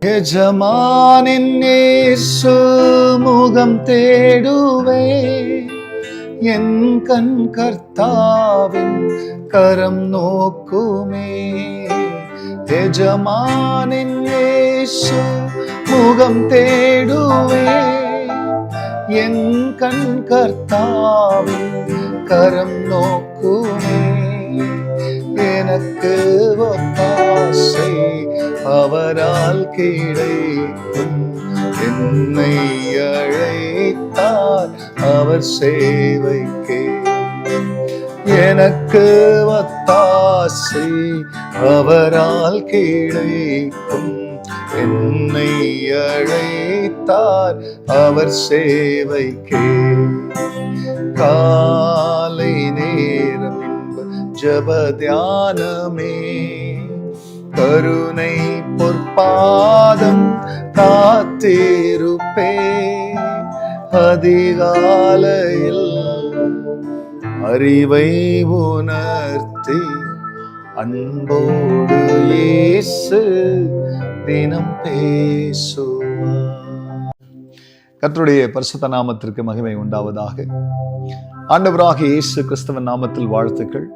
எஜமானின் இயேசு முகம் தேடுவே, என் கண் கர்த்தாவின் கரம் நோக்குமே. எஜமானின் இயேசு முகம் தேடுவே, என் கண் கர்த்தாவின் கரம் நோக்குமே. எனக்கு ஒத்தாசை அவரால் கிடைக்கும், என்னை அழைத்தார் அவர் சேவைக்கே. எனக்கு ஒத்தாசை அவரால் கிடைக்கும், என்னை அழைத்தார் அவர் சேவைக்கே. காலை நேரம் ஜப தியானமே, கருணை பொற்பாதம் காத்திருப்பே. அதிகாலையில் அறிவை உணர்த்தி அன்போடு இயேசு தினம் பேசுவார். கர்த்தருடைய பரிசுத்த நாமத்திற்கு மகிமை உண்டாவதாக. ஆண்டவராகிய இயேசு கிறிஸ்துவின் நாமத்தில் வாழ்த்துக்கள்.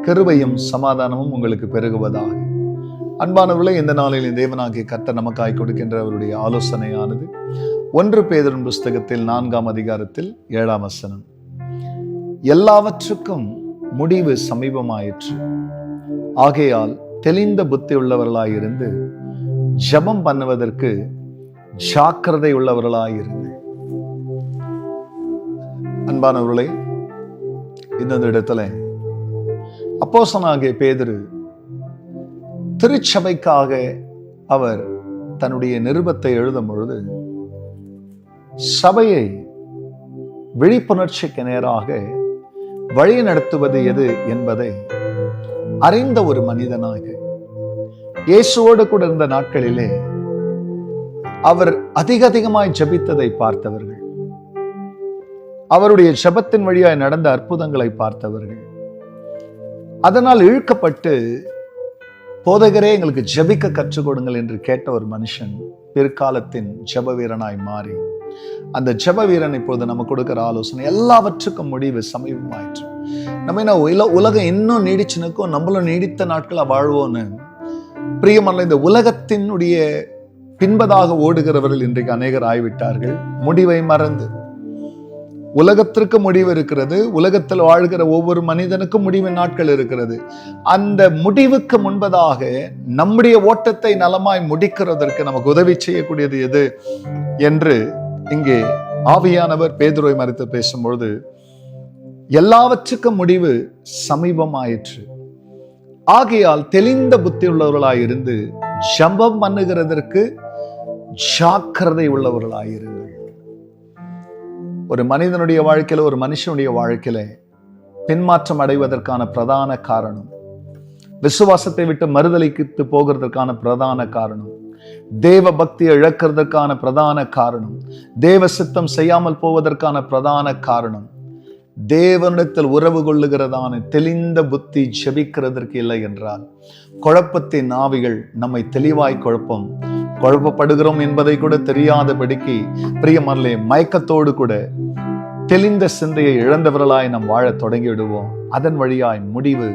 கிருபையும் சமாதானமும் உங்களுக்கு பெருகுவதாக. அன்பானவர்களே, இந்த நாளில் தேவனாகிய கர்த்தர் நமக்காய் கொடுக்கின்ற அவருடைய ஆலோசனையானது 1 பேதுரு புஸ்தகத்தில் 4ஆம் அதிகாரத்தில் 7ஆம் வசனம். எல்லாவற்றுக்கும் முடிவு சமீபமாயிற்று, ஆகையால் தெளிந்த புத்தி உள்ளவர்களாயிருந்து ஜெபம் பண்ணுவதற்கு ஜாக்கிரதை உள்ளவர்களாயிருந்து. அன்பானவர்களே, இந்த இடத்துல அப்போஸ்தலனாகிய பேதுரு திருச்சபைக்காக அவர் தன்னுடைய நிருபத்தை எழுதும் பொழுது சபையை விழிப்புணர்ச்சிக்கு நேராக வழி நடத்துவது எது என்பதை அறிந்த ஒரு மனிதனாக, இயேசுவோடு கூட இருந்த நாட்களிலே அவர் அதிகமாய் ஜெபித்ததை பார்த்தவர்கள், அவருடைய ஜெபத்தின் வழியாய் நடந்த அற்புதங்களை பார்த்தவர்கள், அதனால் இழுக்கப்பட்டு போதகரே எங்களுக்கு ஜெபிக்க கற்றுக் கொடுங்கள் என்று கேட்ட ஒரு மனுஷன் பிற்காலத்தின் ஜெப வீரனாய் மாறி, அந்த ஜெப வீரன் இப்பொழுது நம்ம கொடுக்கிற ஆலோசனை, எல்லாவற்றுக்கும் முடிவு சமீபமாயிற்று. நம்ம என்ன உலகம் இன்னும் நீடிச்சுனுக்கும், நம்மளும் நீடித்த நாட்களா வாழ்வோன்னு பிரியமல்ல. இந்த உலகத்தினுடைய பின்பதாக ஓடுகிறவர்கள் இன்றைக்கு அநேகர் ஆய்விட்டார்கள். முடிவை மறந்து. உலகத்திற்கு முடிவு இருக்கிறது, உலகத்தில் வாழ்கிற ஒவ்வொரு மனிதனுக்கும் முடிவின் நாட்கள் இருக்கிறது. அந்த முடிவுக்கு முன்பதாக நம்முடைய ஓட்டத்தை நலமாய் முடிக்கிறதற்கு நமக்கு உதவி செய்யக்கூடியது எது என்று இங்கே ஆவியானவர் பேதுருவை மறித்து பேசும்பொழுது, எல்லாவற்றுக்கும் முடிவு சமீபமாயிற்று, ஆகையால் தெளிந்த புத்தி உள்ளவர்களாயிருந்து ஜெபம் பண்ணுகிறதற்கு ஜாக்கிரதை உள்ளவர்களாயிருங்கள். ஒரு மனிதனுடைய வாழ்க்கையில, ஒரு மனுஷனுடைய வாழ்க்கையில பின்மாற்றம் அடைவதற்கான பிரதான காரணம், விசுவாசத்தை விட்டு மறுதலித்து போகிறதற்கான பிரதான காரணம், தேவ பக்தியை இழக்கிறதுக்கான பிரதான காரணம், தேவ சித்தம் செய்யாமல் போவதற்கான பிரதான காரணம், தேவனிடத்தில் உறவு கொள்ளுகிறதான தெளிந்த புத்தி ஜெபிக்கிறதற்கு இல்லை என்றால், குழப்பத்தின் ஆவிகள் நம்மை தெளிவாய் குழப்பப்படுகிறோம் என்பதை கூட தெரியாதபடிக்கு பிரியமல்லே மயக்கத்தோடு கூட தெளிந்த சிந்தையை இழந்தவர்களாய் நாம் வாழ தொடங்கி விடுவோம். அதன் வழியாய் முடிவு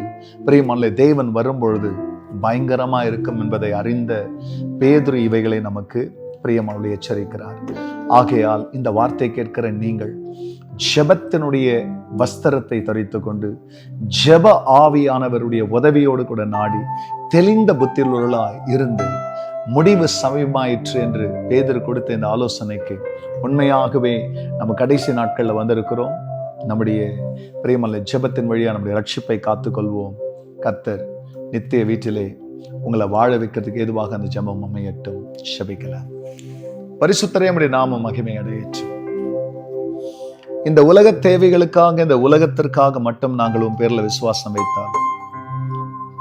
பிரியமல்லே தேவன் வரும்பொழுது பயங்கரமா இருக்கும் என்பதை அறிந்த பேதுரு இவைகளை நமக்கு பிரியமல்லே எச்சரிக்கிறார். ஆகையால் இந்த வார்த்தை கேட்கிற நீங்கள் ஜெபத்தினுடைய வஸ்திரத்தை தரித்து கொண்டு ஜெப ஆவியானவருடைய உதவியோடு கூட நாடி தெளிந்த புத்தியுள்ளவர்களாய் இருந்து முடிவு சமீபமாயிற்று என்று பேதுரு கொடுத்த இந்த ஆலோசனைக்கு உண்மையாகவே நம்ம கடைசி நாட்கள்ல வந்திருக்கிறோம். நம்முடைய பிரியமல்ல ஜெபத்தின் வழியா நம்முடைய ரட்சிப்பை காத்துக்கொள்வோம். கர்த்தர் நித்திய வீட்டிலே உங்களை வாழ வைக்கிறதுக்கு ஏதுவாக அந்த ஜெபம் அமையட்டும். ஜெபிக்கலாம். பரிசுத்தரே, நம்முடைய நாமம் மகிமை அடையட்டும். இந்த உலக தேவைகளுக்காக, இந்த உலகத்திற்காக மட்டும் நாங்கள் உன் பேர்ல விசுவாசம் வைத்தால்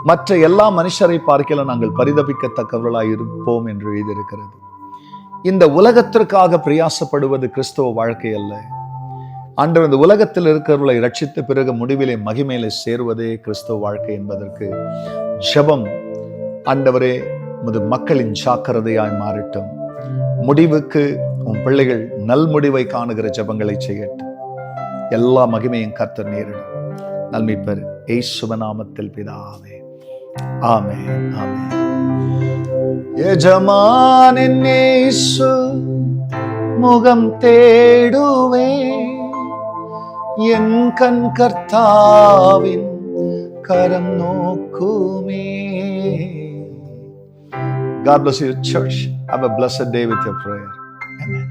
மற்ற எல்லா மனுஷரை பார்க்கல நாங்கள் பரிதபிக்கத்தக்கவர்களாய் இருப்போம் என்று எழுதியிருக்கிறது. இந்த உலகத்திற்காக பிரயாசப்படுவது கிறிஸ்தவ வாழ்க்கை அல்ல. ஆண்டவர் இந்த உலகத்தில் இருக்கிறவர்களை ரட்சித்த பிறகு முடிவிலே மகிமையிலே சேருவதே கிறிஸ்தவ வாழ்க்கை என்பதற்கு ஜெபம், ஆண்டவரே உமது மக்களின் ஜாக்கிரதையாய் மாறட்டும். முடிவுக்கு உன் பிள்ளைகள் நல் முடிவை காணுகிற ஜெபங்களை செய்யட்டும். எல்லா மகிமையும் கர்த்தர் நேரிடும். நல்மீட்பர் இயேசுவின் நாமத்தில் பிதாவே, ஆமென், ஆமென். எஜமானின் இயேசு முகம் தேடுவே, என் கண் கர்த்தாவின் கரம் நோக்குமே. God bless you, church. Have a blessed day with your prayer. Amen.